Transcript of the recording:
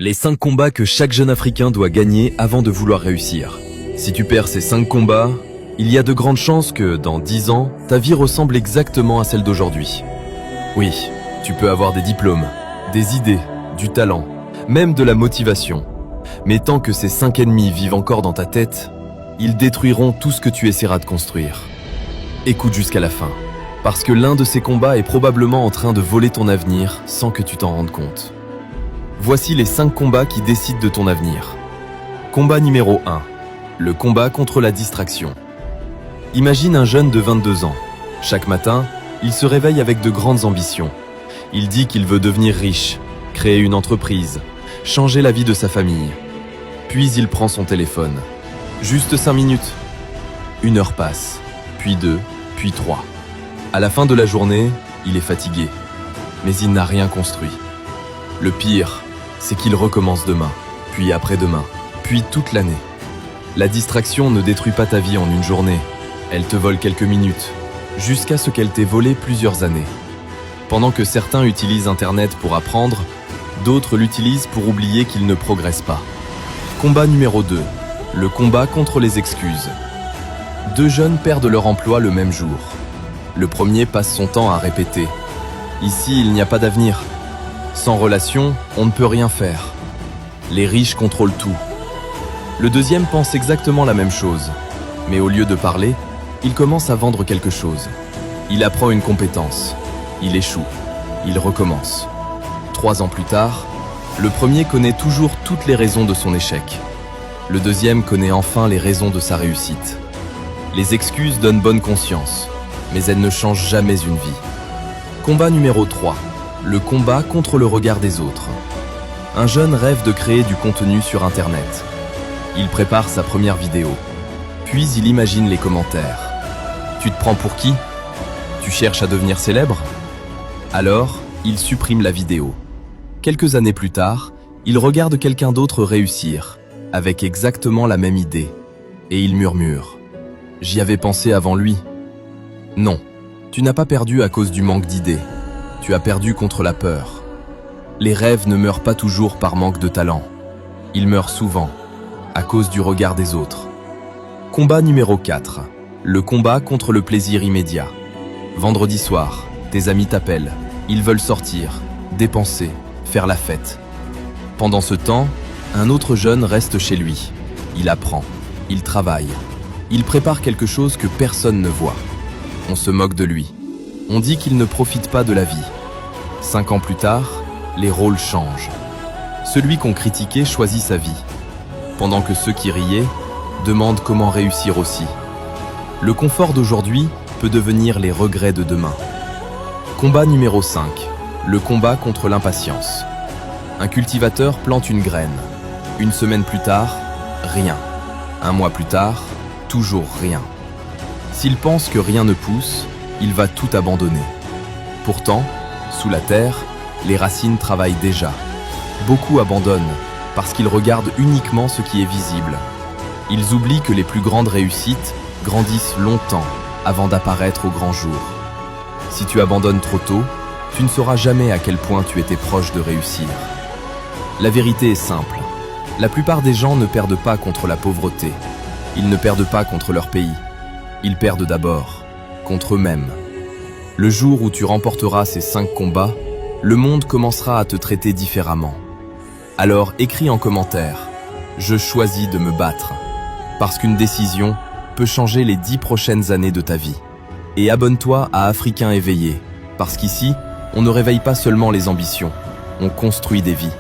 Les 5 combats que chaque jeune Africain doit gagner avant de vouloir réussir. Si tu perds ces 5 combats, il y a de grandes chances que, dans 10 ans, ta vie ressemble exactement à celle d'aujourd'hui. Oui, tu peux avoir des diplômes, des idées, du talent, même de la motivation. Mais tant que ces 5 ennemis vivent encore dans ta tête, ils détruiront tout ce que tu essaieras de construire. Écoute jusqu'à la fin, parce que l'un de ces combats est probablement en train de voler ton avenir sans que tu t'en rendes compte. Voici les 5 combats qui décident de ton avenir. Combat numéro 1. Le combat contre la distraction. Imagine un jeune de 22 ans. Chaque matin, il se réveille avec de grandes ambitions. Il dit qu'il veut devenir riche, créer une entreprise, changer la vie de sa famille. Puis il prend son téléphone. Juste 5 minutes. 1 heure passe, puis 2, puis 3. À la fin de la journée, il est fatigué. Mais il n'a rien construit. Le pire, c'est qu'il recommence demain, puis après-demain, puis toute l'année. La distraction ne détruit pas ta vie en une journée. Elle te vole quelques minutes, jusqu'à ce qu'elle t'ait volé plusieurs années. Pendant que certains utilisent Internet pour apprendre, d'autres l'utilisent pour oublier qu'ils ne progressent pas. Combat numéro 2. Le combat contre les excuses. 2 jeunes perdent leur emploi le même jour. Le premier passe son temps à répéter « Ici, il n'y a pas d'avenir. Sans relation, on ne peut rien faire. Les riches contrôlent tout. » Le deuxième pense exactement la même chose. Mais au lieu de parler, il commence à vendre quelque chose. Il apprend une compétence. Il échoue. Il recommence. 3 ans plus tard, le premier connaît toujours toutes les raisons de son échec. Le deuxième connaît enfin les raisons de sa réussite. Les excuses donnent bonne conscience, mais elles ne changent jamais une vie. Combat numéro 3. Le combat contre le regard des autres. Un jeune rêve de créer du contenu sur Internet. Il prépare sa première vidéo. Puis il imagine les commentaires. Tu te prends pour qui? Tu cherches à devenir célèbre? Alors, il supprime la vidéo. Quelques années plus tard, il regarde quelqu'un d'autre réussir, avec exactement la même idée. Et il murmure. J'y avais pensé avant lui. Non, tu n'as pas perdu à cause du manque d'idées. Tu as perdu contre la peur. Les rêves ne meurent pas toujours par manque de talent. Ils meurent souvent, à cause du regard des autres. Combat numéro 4. Le combat contre le plaisir immédiat. Vendredi soir, tes amis t'appellent. Ils veulent sortir, dépenser, faire la fête. Pendant ce temps, un autre jeune reste chez lui. Il apprend, il travaille. Il prépare quelque chose que personne ne voit. On se moque de lui. On dit qu'il ne profite pas de la vie. 5 ans plus tard, les rôles changent. Celui qu'on critiquait choisit sa vie, pendant que ceux qui riaient demandent comment réussir aussi. Le confort d'aujourd'hui peut devenir les regrets de demain. Combat numéro 5. Le combat contre l'impatience. Un cultivateur plante une graine. 1 semaine plus tard, rien. 1 mois plus tard, toujours rien. S'il pense que rien ne pousse, il va tout abandonner. Pourtant, sous la terre, les racines travaillent déjà. Beaucoup abandonnent parce qu'ils regardent uniquement ce qui est visible. Ils oublient que les plus grandes réussites grandissent longtemps avant d'apparaître au grand jour. Si tu abandonnes trop tôt, tu ne sauras jamais à quel point tu étais proche de réussir. La vérité est simple. La plupart des gens ne perdent pas contre la pauvreté. Ils ne perdent pas contre leur pays. Ils perdent d'abord contre eux-mêmes. Le jour où tu remporteras ces 5 combats, le monde commencera à te traiter différemment. Alors écris en commentaire « Je choisis de me battre » parce qu'une décision peut changer les 10 prochaines années de ta vie. Et abonne-toi à Africain éveillé, parce qu'ici, on ne réveille pas seulement les ambitions, on construit des vies.